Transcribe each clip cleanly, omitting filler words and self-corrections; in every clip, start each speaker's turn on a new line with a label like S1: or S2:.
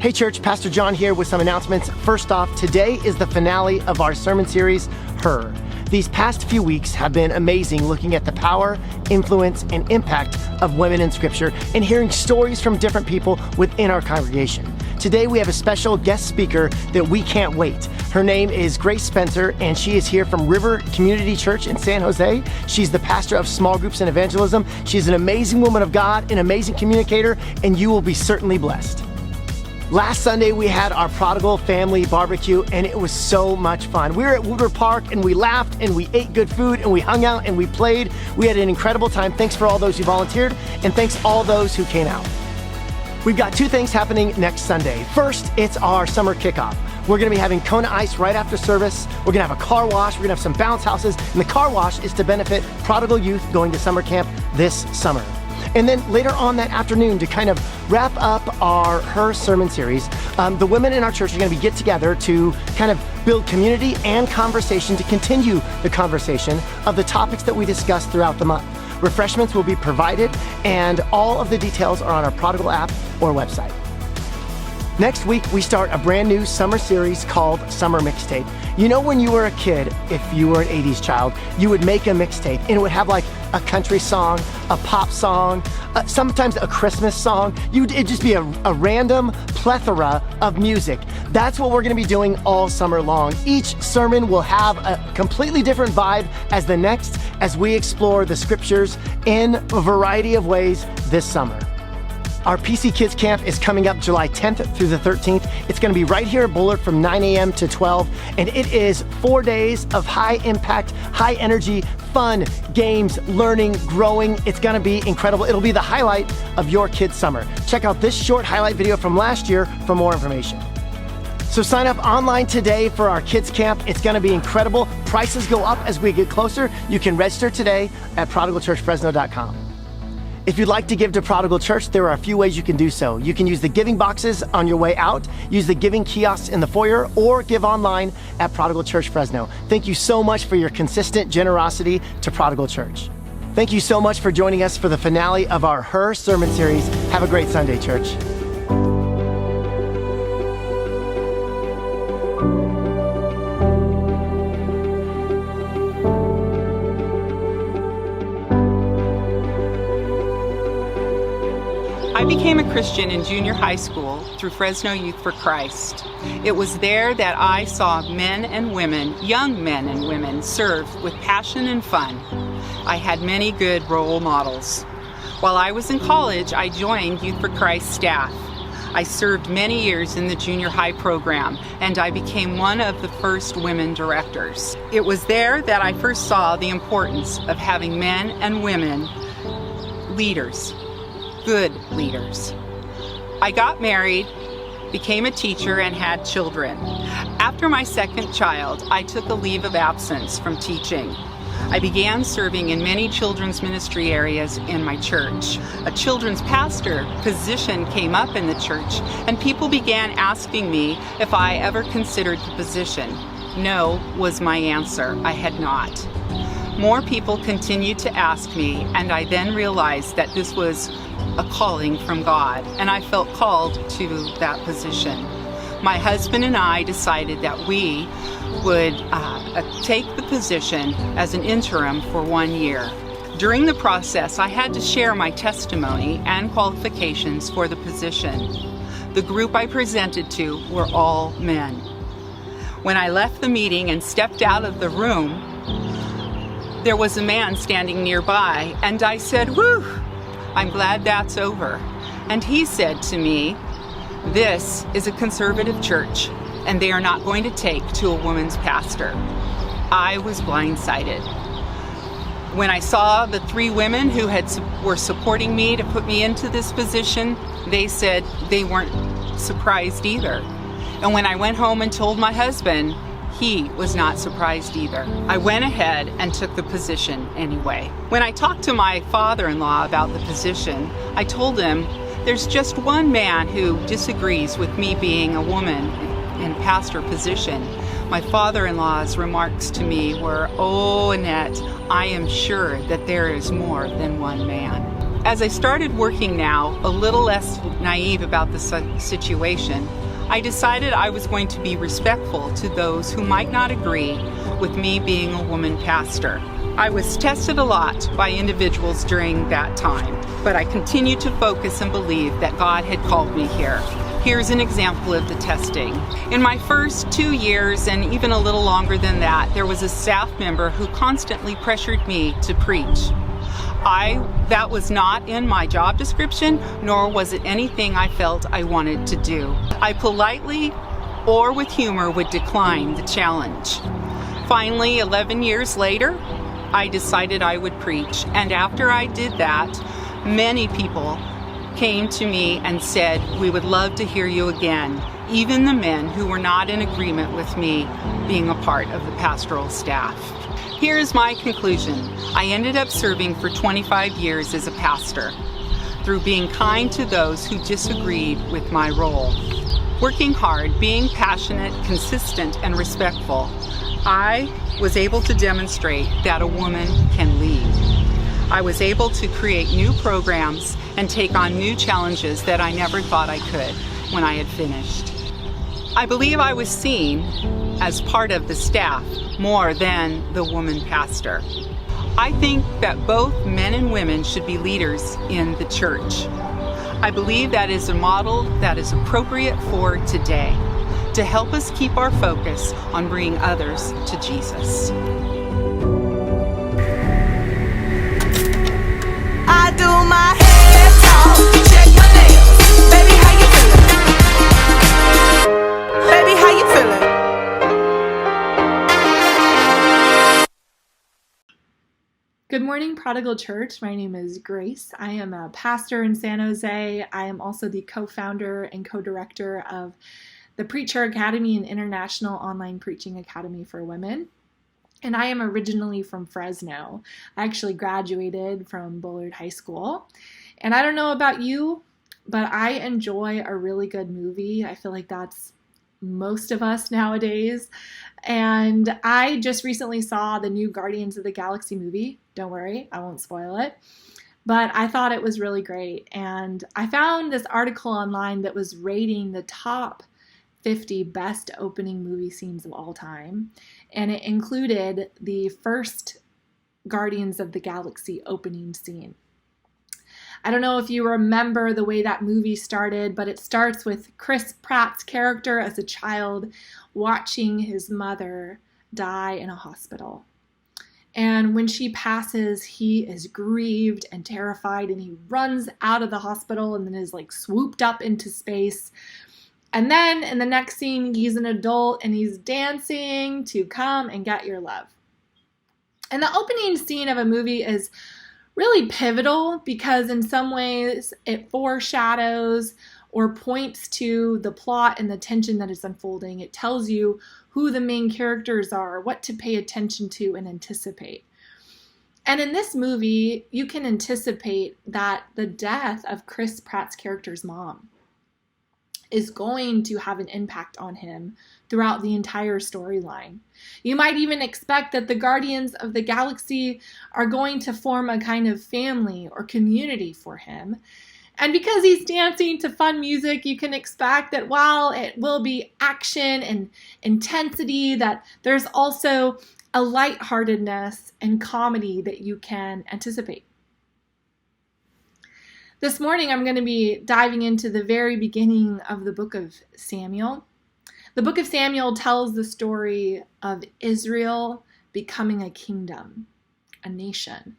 S1: Hey church, Pastor John here with some announcements. First off, today is the finale of our sermon series, Her. These past few weeks have been amazing, looking at the power, influence, and impact of women in Scripture and hearing stories from different people within our congregation. Today we have a special guest speaker that we can't wait. Her name is Grace Spencer, and she is here from River Community Church in San Jose. She's the pastor of small groups and evangelism. She's an amazing woman of God, an amazing communicator, and you will be certainly blessed. Last Sunday, we had our Prodigal family barbecue, and it was so much fun. We were at Woodward Park, and we laughed, and we ate good food, and we hung out, and we played. We had an incredible time. Thanks for all those who volunteered, and thanks all those who came out. We've got two things happening next Sunday. First, it's our summer kickoff. We're gonna be having Kona Ice right after service. We're gonna have a car wash. We're gonna have some bounce houses, and the car wash is to benefit Prodigal youth going to summer camp this summer. And then later on that afternoon, to kind of wrap up our Her sermon series, the women in our church are going to get together to kind of build community and conversation to continue the conversation of the topics that we discussed throughout the month. Refreshments will be provided, and all of the details are on our Prodigal app or website. Next week, we start a brand new summer series called Summer Mixtape. You know, when you were a kid, if you were an 80s child, you would make a mixtape, and it would have like a country song, a pop song, sometimes a Christmas song. It'd just be a random plethora of music. That's what we're gonna be doing all summer long. Each sermon will have a completely different vibe as the next, as we explore the scriptures in a variety of ways this summer. Our PC Kids Camp is coming up July 10th through the 13th. It's gonna be right here at Bullard from 9 a.m. to 12, and it is 4 days of high impact, high energy, fun, games, learning, growing. It's gonna be incredible. It'll be the highlight of your kids' summer. Check out this short highlight video from last year for more information. So sign up online today for our kids camp. It's gonna be incredible. Prices go up as we get closer. You can register today at prodigalchurchfresno.com. If you'd like to give to Prodigal Church, there are a few ways you can do so. You can use the giving boxes on your way out, use the giving kiosks in the foyer, or give online at Prodigal Church Fresno. Thank you so much for your consistent generosity to Prodigal Church. Thank you so much for joining us for the finale of our Her sermon series. Have a great Sunday, church.
S2: I became a Christian in junior high school through Fresno Youth for Christ. It was there that I saw men and women, young men and women, serve with passion and fun. I had many good role models. While I was in college, I joined Youth for Christ staff. I served many years in the junior high program, and I became one of the first women directors. It was there that I first saw the importance of having men and women leaders. Good leaders. I got married, became a teacher, and had children. After my second child, I took a leave of absence from teaching. I began serving in many children's ministry areas in my church. A children's pastor position came up in the church, and people began asking me if I ever considered the position. No was my answer. I had not. More people continued to ask me, and I then realized that this was a calling from God, and I felt called to that position. My husband and I decided that we would take the position as an interim for 1 year. During the process, I had to share my testimony and qualifications for the position. The group I presented to were all men. When I left the meeting and stepped out of the room, there was a man standing nearby, and I said, "Whew, I'm glad that's over." And he said to me, "This is a conservative church, and they are not going to take to a woman's pastor." I was blindsided. When I saw the 3 women who were supporting me to put me into this position, they said they weren't surprised either. And when I went home and told my husband, he was not surprised either. I went ahead and took the position anyway. When I talked to my father-in-law about the position, I told him, there's just one man who disagrees with me being a woman in pastor position. My father-in-law's remarks to me were, "Oh, Annette, I am sure that there is more than one man." As I started working now, a little less naive about the situation, I decided I was going to be respectful to those who might not agree with me being a woman pastor. I was tested a lot by individuals during that time, but I continued to focus and believe that God had called me here. Here's an example of the testing. In my first 2 years, and even a little longer than that, there was a staff member who constantly pressured me to preach. That was not in my job description, nor was it anything I felt I wanted to do. I politely or with humor would decline the challenge. Finally, 11 years later, I decided I would preach. And after I did that, many people came to me and said, "We would love to hear you again." Even the men who were not in agreement with me being a part of the pastoral staff. Here's my conclusion. I ended up serving for 25 years as a pastor through being kind to those who disagreed with my role. Working hard, being passionate, consistent, and respectful, I was able to demonstrate that a woman can lead. I was able to create new programs and take on new challenges that I never thought I could when I had finished. I believe I was seen as part of the staff more than the woman pastor. I think that both men and women should be leaders in the church. I believe that is a model that is appropriate for today to help us keep our focus on bringing others to Jesus.
S3: I do my hair talk, check my nails. Baby, how you feeling? Baby, how you feeling?
S4: Good morning, Prodigal Church. My name is Grace. I am a pastor in San Jose. I am also the co-founder and co-director of the Preacher Academy and International Online Preaching Academy for Women. And I am originally from Fresno. I actually graduated from Bullard High School. And I don't know about you, but I enjoy a really good movie. I feel like that's most of us nowadays. And I just recently saw the new Guardians of the Galaxy movie. Don't worry, I won't spoil it. But I thought it was really great. And I found this article online that was rating the top 50 best opening movie scenes of all time. And it included the first Guardians of the Galaxy opening scene. I don't know if you remember the way that movie started, but it starts with Chris Pratt's character as a child watching his mother die in a hospital. And when she passes, he is grieved and terrified, and he runs out of the hospital and then is like swooped up into space. And then in the next scene, he's an adult and he's dancing to Come and Get Your Love. And the opening scene of a movie is really pivotal because in some ways it foreshadows or points to the plot and the tension that is unfolding. It tells you who the main characters are, what to pay attention to and anticipate. And in this movie, you can anticipate that the death of Chris Pratt's character's mom is going to have an impact on him throughout the entire storyline. You might even expect that the Guardians of the Galaxy are going to form a kind of family or community for him. And because he's dancing to fun music, you can expect that while it will be action and intensity, that there's also a lightheartedness and comedy that you can anticipate. This morning, I'm going to be diving into the very beginning of the book of Samuel. The book of Samuel tells the story of Israel becoming a kingdom, a nation.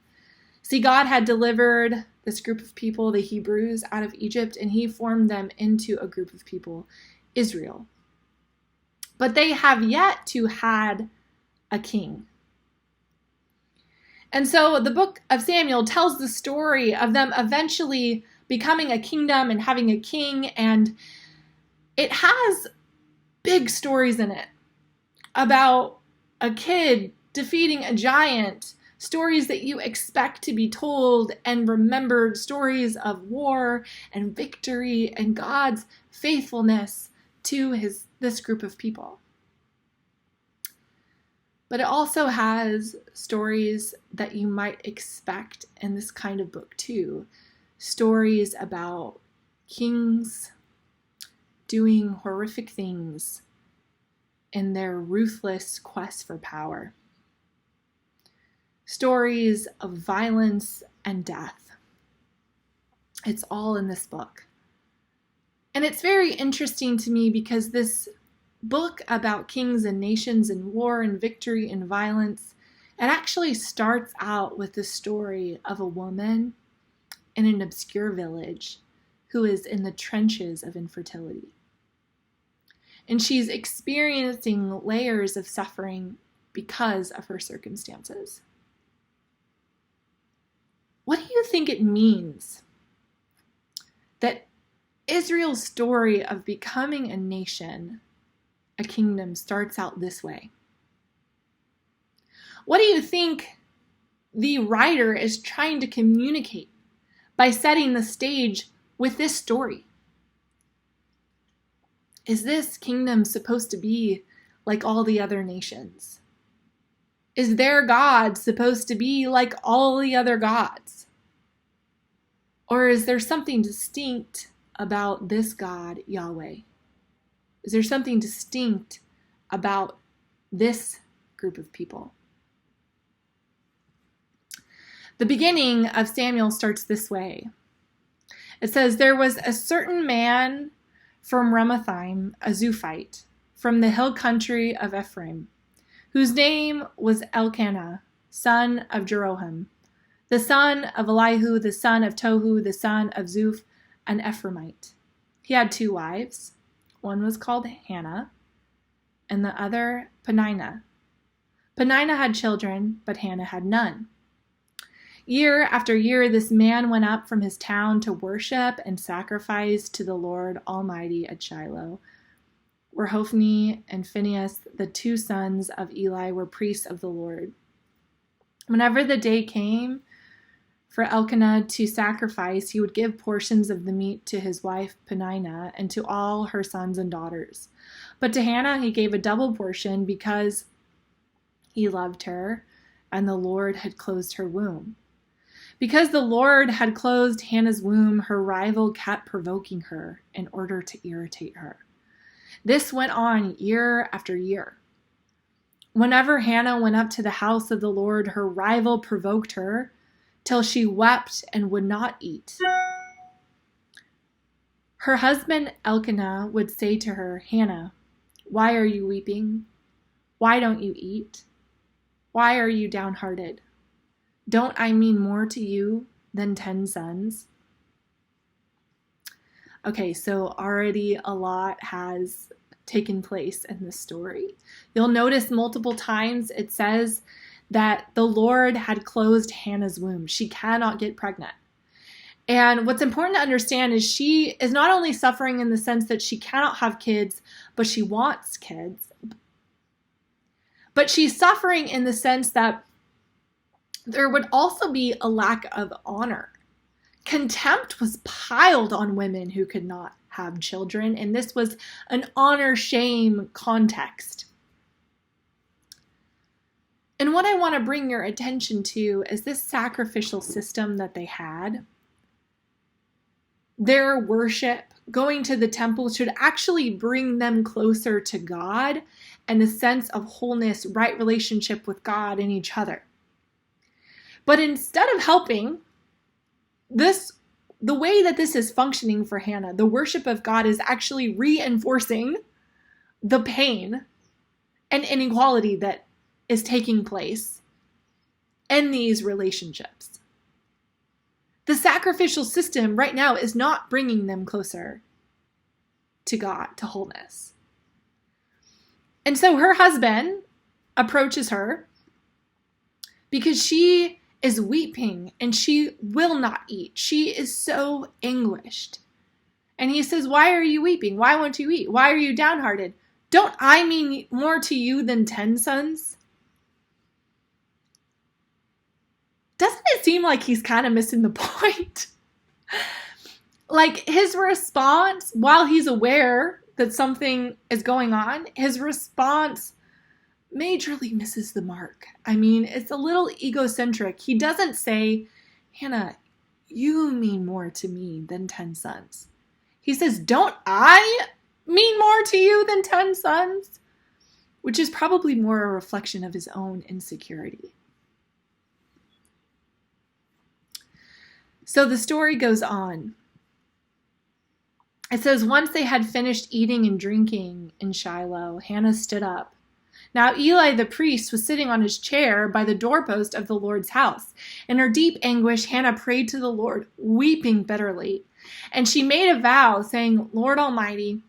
S4: See, God had delivered this group of people, the Hebrews, out of Egypt, and he formed them into a group of people, Israel. But they have yet to had a king. And so the book of Samuel tells the story of them eventually becoming a kingdom and having a king, and it has big stories in it about a kid defeating a giant, stories that you expect to be told and remembered, stories of war and victory and God's faithfulness to this group of people. But it also has stories that you might expect in this kind of book too. stories about kings doing horrific things in their ruthless quest for power. Stories of violence and death. It's all in this book. And it's very interesting to me because this book about kings and nations and war and victory and violence, it actually starts out with the story of a woman in an obscure village who is in the trenches of infertility. And she's experiencing layers of suffering because of her circumstances. What do you think it means that Israel's story of becoming a nation, a kingdom, starts out this way? What do you think the writer is trying to communicate by setting the stage with this story? Is this kingdom supposed to be like all the other nations? Is their God supposed to be like all the other gods? Or is there something distinct about this God, Yahweh? Is there something distinct about this group of people? The beginning of Samuel starts this way. It says, "There was a certain man from Ramathaim, a Zuphite, from the hill country of Ephraim, whose name was Elkanah, son of Jeroham, the son of Elihu, the son of Tohu, the son of Zuph, an Ephraimite. He had 2 wives. One was called Hannah, and the other Peninnah. Peninnah had children, but Hannah had none. Year after year, this man went up from his town to worship and sacrifice to the Lord Almighty at Shiloh, where Hophni and Phinehas, the 2 sons of Eli, were priests of the Lord. Whenever the day came for Elkanah to sacrifice, he would give portions of the meat to his wife Peninnah and to all her sons and daughters. But to Hannah he gave a double portion because he loved her, and the Lord had closed her womb. Because the Lord had closed Hannah's womb, her rival kept provoking her in order to irritate her. This went on year after year. Whenever Hannah went up to the house of the Lord, her rival provoked her till she wept and would not eat. Her husband Elkanah would say to her, "Hannah, why are you weeping? Why don't you eat? Why are you downhearted? Don't I mean more to you than 10 sons?" Okay, so already a lot has taken place in this story. You'll notice multiple times it says that the Lord had closed Hannah's womb. She cannot get pregnant. And what's important to understand is she is not only suffering in the sense that she cannot have kids, but she wants kids. But she's suffering in the sense that there would also be a lack of honor. Contempt was piled on women who could not have children, and this was an honor-shame context. And what I want to bring your attention to is this sacrificial system that they had. Their worship, going to the temple, should actually bring them closer to God and a sense of wholeness, right relationship with God and each other. But instead of helping, the way that this is functioning for Hannah, the worship of God is actually reinforcing the pain and inequality that is taking place in these relationships. The sacrificial system right now is not bringing them closer to God, to wholeness. And so her husband approaches her because she is weeping and she will not eat. She is so anguished. And he says, "Why are you weeping? Why won't you eat? Why are you downhearted? Don't I mean more to you than 10 sons?" Doesn't it seem like he's kind of missing the point? Like his response, while he's aware that something is going on, his response majorly misses the mark. I mean, it's a little egocentric. He doesn't say, "Hannah, you mean more to me than 10 sons. He says, don't I mean more to you than 10 sons? Which is probably more a reflection of his own insecurity. So the story goes on. It says, once they had finished eating and drinking in Shiloh, Hannah stood up. Now Eli the priest was sitting on his chair by the doorpost of the Lord's house. In her deep anguish, Hannah prayed to the Lord, weeping bitterly. And she made a vow, saying, Lord Almighty,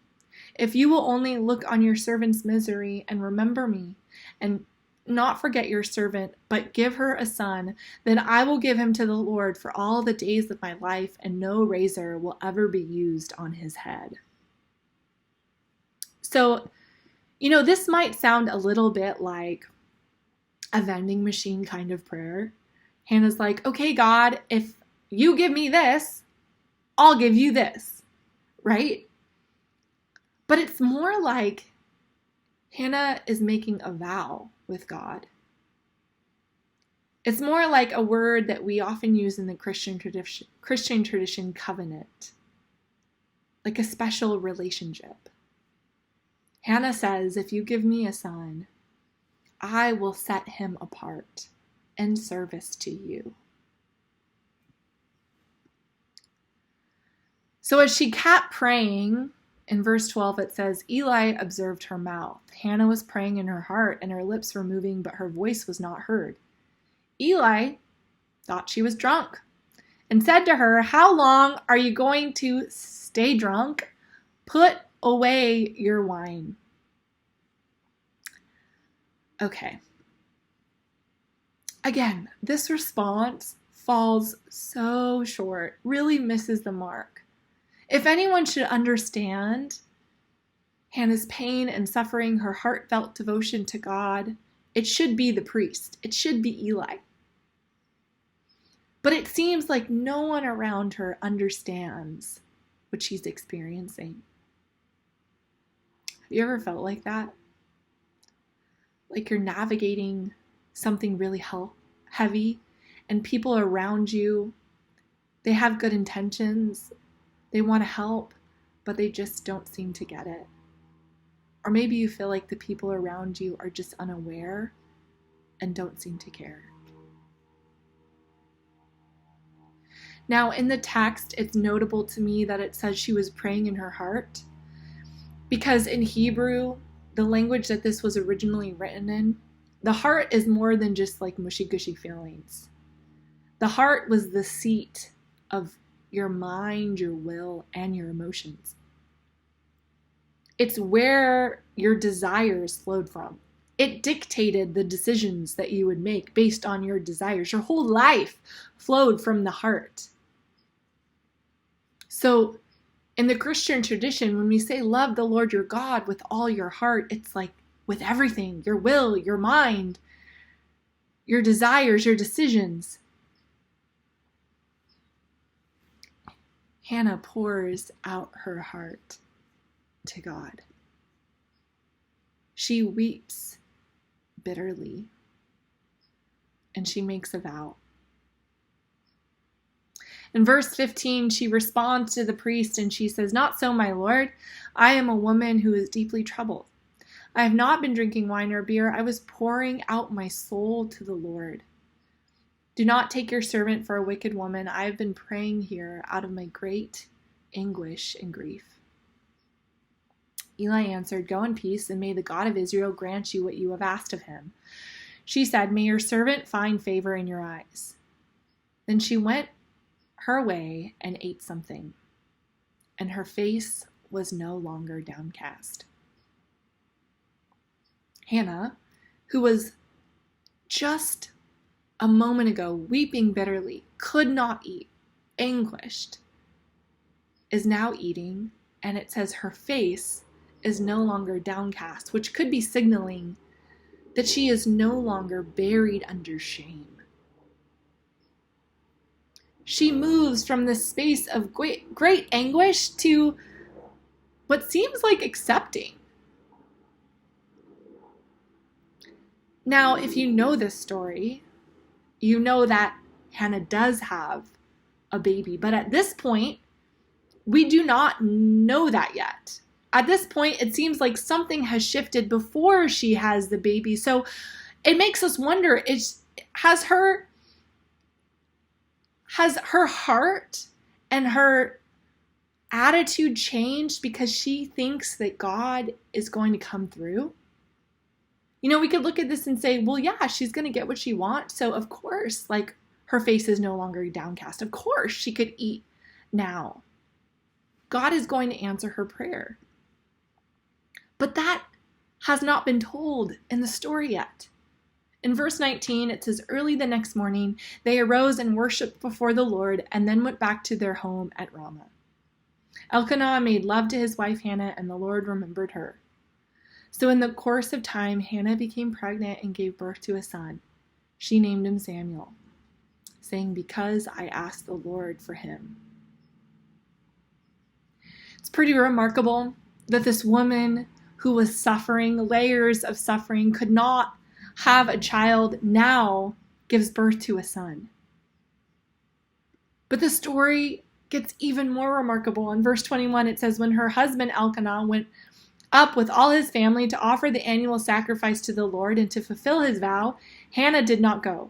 S4: if you will only look on your servant's misery and remember me, and not forget your servant, but give her a son, then I will give him to the Lord for all the days of my life, and no razor will ever be used on his head. So, this might sound a little bit like a vending machine kind of prayer. Hannah's like, okay, God, if you give me this, I'll give you this, right? But it's more like Hannah is making a vow with God. It's more like a word that we often use in the Christian tradition, covenant, like a special relationship. Hannah says, if you give me a son, I will set him apart in service to you. So as she kept praying, in verse 12 it says, Eli observed her mouth. Hannah was praying in her heart, and her lips were moving, but her voice was not heard. Eli thought she was drunk and said to her, how long are you going to stay drunk? Put away your wine. Okay. Again, this response falls so short, really misses the mark. If anyone should understand Hannah's pain and suffering, her heartfelt devotion to God, it should be the priest. It should be Eli. But it seems like no one around her understands what she's experiencing. Have you ever felt like that? Like you're navigating something really heavy, and people around you, they have good intentions. They want to help, but they just don't seem to get it. Or maybe you feel like the people around you are just unaware and don't seem to care. Now, in the text, it's notable to me that it says she was praying in her heart, because in Hebrew, the language that this was originally written in, the heart is more than just like mushy-gushy feelings. The heart was the seat of your mind, your will, and your emotions. It's where your desires flowed from. It dictated the decisions that you would make based on your desires. Your whole life flowed from the heart. So in the Christian tradition, when we say love the Lord your God with all your heart, it's like with everything, your will, your mind, your desires, your decisions. Hannah pours out her heart to God. She weeps bitterly, and she makes a vow. In verse 15, she responds to the priest and she says, not so, my lord. I am a woman who is deeply troubled. I have not been drinking wine or beer. I was pouring out my soul to the Lord. Do not take your servant for a wicked woman. I have been praying here out of my great anguish and grief. Eli answered, go in peace, and may the God of Israel grant you what you have asked of him. She said, may your servant find favor in your eyes. Then she went her way and ate something, and her face was no longer downcast. Hannah, who was just a moment ago weeping bitterly, could not eat, anguished, is now eating, and it says her face is no longer downcast, which could be signaling that she is no longer buried under shame. She moves from this space of great anguish to what seems like accepting. Now, if you know this story, you know that Hannah does have a baby. But at this point, we do not know that yet. At this point, it seems like something has shifted before she has the baby. So it makes us wonder, has her heart and her attitude changed because she thinks that God is going to come through? You know, we could look at this and say, well, yeah, she's going to get what she wants. So of course, like, her face is no longer downcast. Of course, she could eat now. God is going to answer her prayer. But that has not been told in the story yet. In verse 19, it says, early the next morning, they arose and worshiped before the Lord and then went back to their home at Ramah. Elkanah made love to his wife Hannah, and the Lord remembered her. So in the course of time, Hannah became pregnant and gave birth to a son. She named him Samuel, saying, because I asked the Lord for him. It's pretty remarkable that this woman who was suffering, layers of suffering, could not have a child, now gives birth to a son. But the story gets even more remarkable. In verse 21, it says, when her husband Elkanah went up with all his family to offer the annual sacrifice to the Lord and to fulfill his vow, Hannah did not go.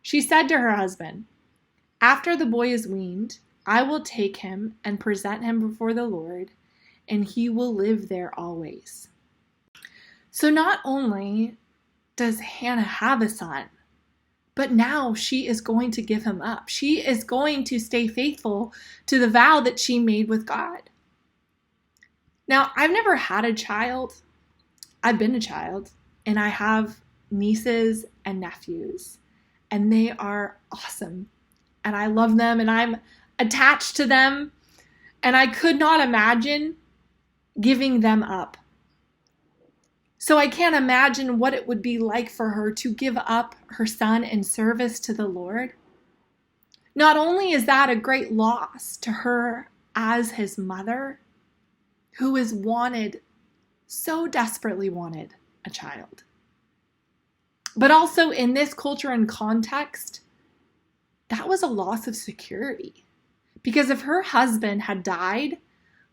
S4: She said to her husband, after the boy is weaned, I will take him and present him before the Lord, and he will live there always. So not only does Hannah have a son, but now she is going to give him up. She is going to stay faithful to the vow that she made with God. Now, I've never had a child. I've been a child, and I have nieces and nephews, and they are awesome, and I love them, and I'm attached to them, and I could not imagine giving them up. So I can't imagine what it would be like for her to give up her son in service to the Lord. Not only is that a great loss to her as his mother, who is wanted, so desperately wanted, a child, but also in this culture and context, that was a loss of security. Because if her husband had died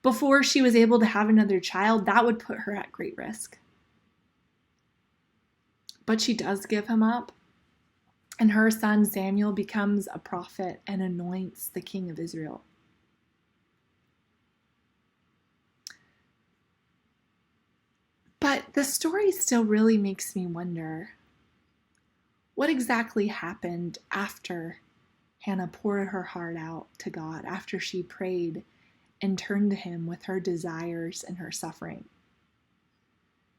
S4: before she was able to have another child, that would put her at great risk. But she does give him up, and her son Samuel becomes a prophet and anoints the king of Israel. But the story still really makes me wonder, what exactly happened after Hannah poured her heart out to God, after she prayed and turned to him with her desires and her suffering?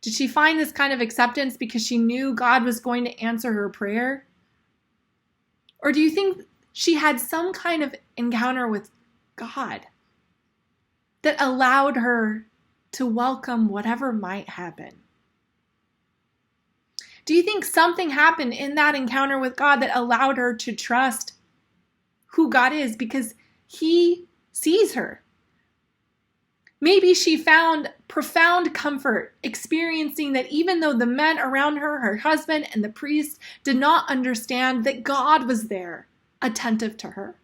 S4: Did she find this kind of acceptance because she knew God was going to answer her prayer? Or do you think she had some kind of encounter with God that allowed her to welcome whatever might happen? Do you think something happened in that encounter with God that allowed her to trust who God is because he sees her? Maybe she found profound comfort experiencing that even though the men around her, her husband and the priest, did not understand, that God was there, attentive to her.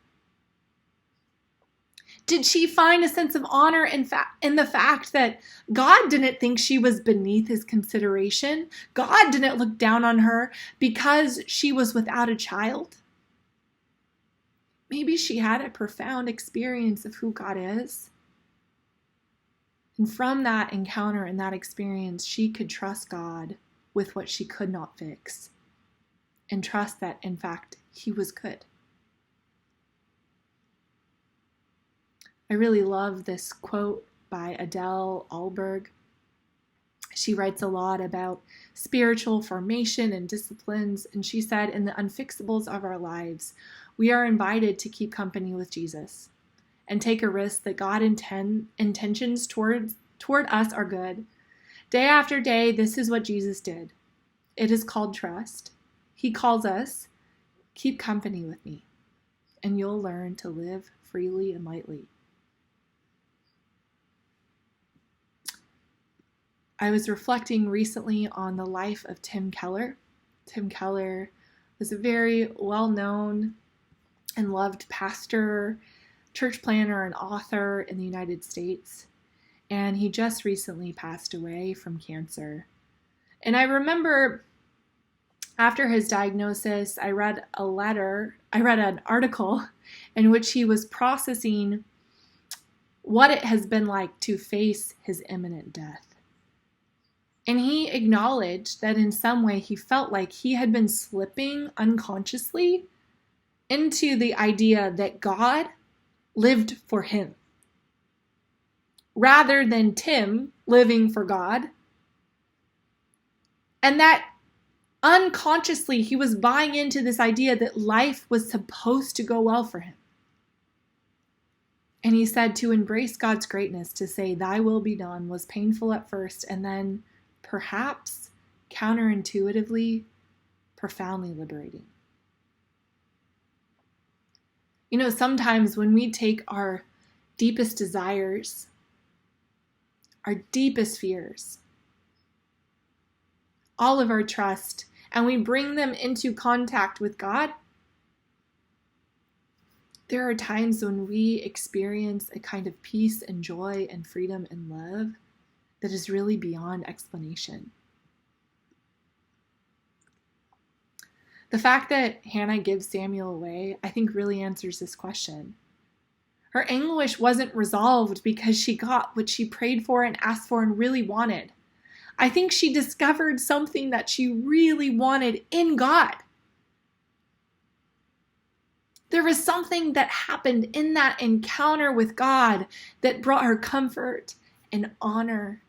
S4: Did she find a sense of honor in the fact that God didn't think she was beneath his consideration? God didn't look down on her because she was without a child? Maybe she had a profound experience of who God is. And from that encounter and that experience, she could trust God with what she could not fix, and trust that, in fact, he was good. I really love this quote by Adele Alberg. She writes a lot about spiritual formation and disciplines, and she said, in the unfixables of our lives, we are invited to keep company with Jesus and take a risk that God intentions toward us are good. Day after day, this is what Jesus did. It is called trust. He calls us, keep company with me, and you'll learn to live freely and lightly. I was reflecting recently on the life of Tim Keller. Tim Keller was a very well-known and loved pastor, church planner, and author in the United States. And he just recently passed away from cancer. And I remember after his diagnosis, I read an article in which he was processing what it has been like to face his imminent death. And he acknowledged that in some way he felt like he had been slipping unconsciously into the idea that God lived for him, rather than Tim living for God. And that unconsciously he was buying into this idea that life was supposed to go well for him. And he said to embrace God's greatness, to say, "Thy will be done," was painful at first, and then perhaps counterintuitively, profoundly liberating. You know, sometimes when we take our deepest desires, our deepest fears, all of our trust, and we bring them into contact with God, there are times when we experience a kind of peace and joy and freedom and love that is really beyond explanation. The fact that Hannah gives Samuel away, I think, really answers this question. Her anguish wasn't resolved because she got what she prayed for and asked for and really wanted. I think she discovered something that she really wanted in God. There was something that happened in that encounter with God that brought her comfort and honor,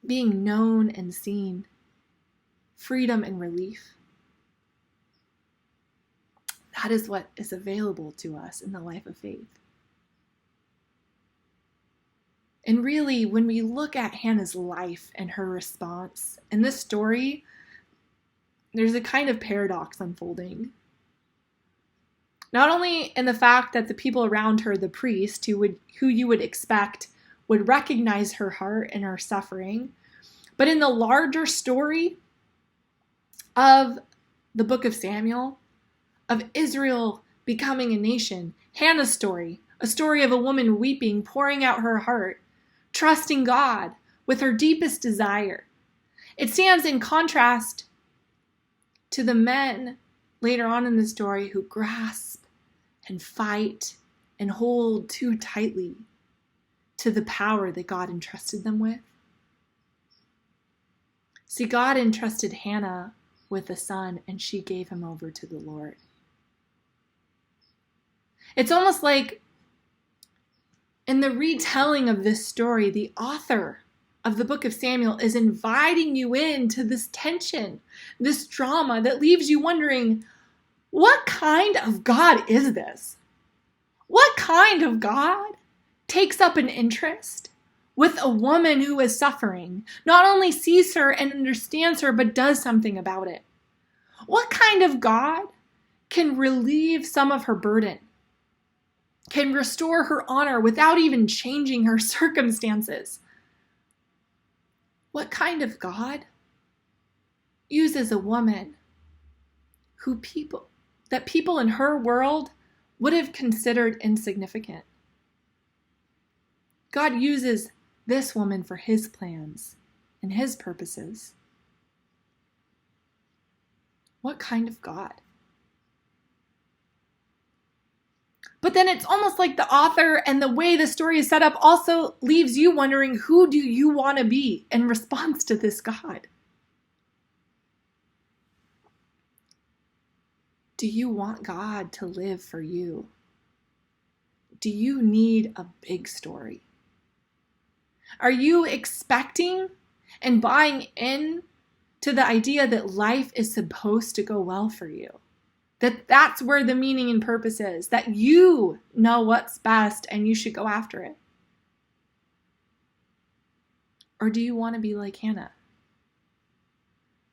S4: being known and seen, freedom and relief. That is what is available to us in the life of faith. And really, when we look at Hannah's life and her response in this story, there's a kind of paradox unfolding. Not only in the fact that the people around her, the priest, who you would expect would recognize her heart and her suffering, but in the larger story of the book of Samuel, of Israel becoming a nation, Hannah's story, a story of a woman weeping, pouring out her heart, trusting God with her deepest desire. It stands in contrast to the men later on in the story who grasp and fight and hold too tightly to the power that God entrusted them with. See, God entrusted Hannah with a son, and she gave him over to the Lord. It's almost like in the retelling of this story, the author of the book of Samuel is inviting you into this tension, this drama that leaves you wondering, what kind of God is this? What kind of God takes up an interest with a woman who is suffering, not only sees her and understands her, but does something about it? What kind of God can relieve some of her burden, can restore her honor without even changing her circumstances? What kind of God uses a woman that people in her world would have considered insignificant? God uses this woman for his plans and his purposes. What kind of God? But then it's almost like the author and the way the story is set up also leaves you wondering, who do you want to be in response to this God? Do you want God to live for you? Do you need a big story? Are you expecting and buying in to the idea that life is supposed to go well for you? That's where the meaning and purpose is, that you know what's best and you should go after it? Or do you want to be like Hannah?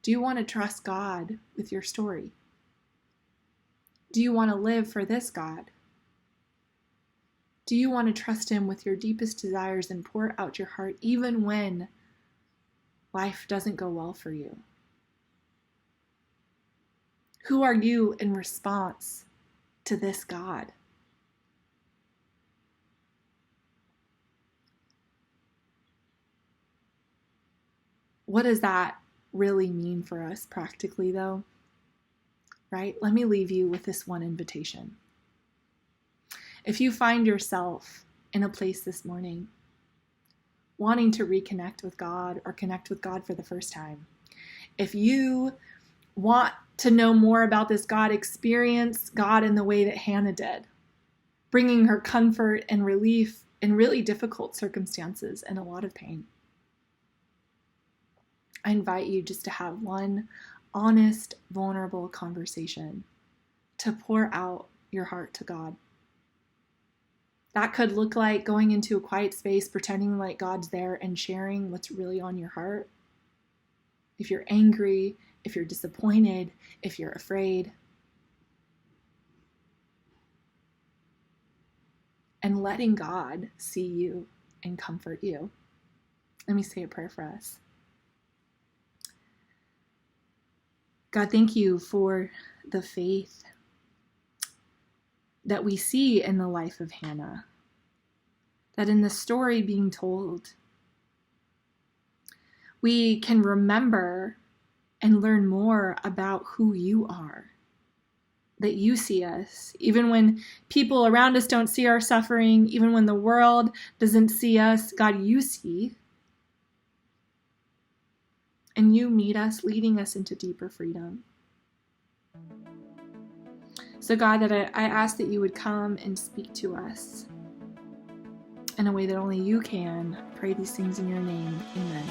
S4: Do you want to trust God with your story? Do you want to live for this God? Do you want to trust him with your deepest desires and pour out your heart even when life doesn't go well for you? Who are you in response to this God. What does that really mean for us practically, though? Right? Let me leave you with this one invitation. If you find yourself in a place this morning wanting to reconnect with God or connect with God for the first time, if you want to know more about this God, experience God in the way that Hannah did, bringing her comfort and relief in really difficult circumstances and a lot of pain, I invite you just to have one honest, vulnerable conversation to pour out your heart to God. That could look like going into a quiet space, pretending like God's there and sharing what's really on your heart. If you're angry, if you're disappointed, if you're afraid. And letting God see you and comfort you. Let me say a prayer for us. God, thank you for the faith that we see in the life of Hannah. That in the story being told, we can remember and learn more about who you are. That you see us, even when people around us don't see our suffering, even when the world doesn't see us, God, you see. And you meet us, leading us into deeper freedom. So God, that I ask that you would come and speak to us in a way that only you can. I pray these things in your name. Amen.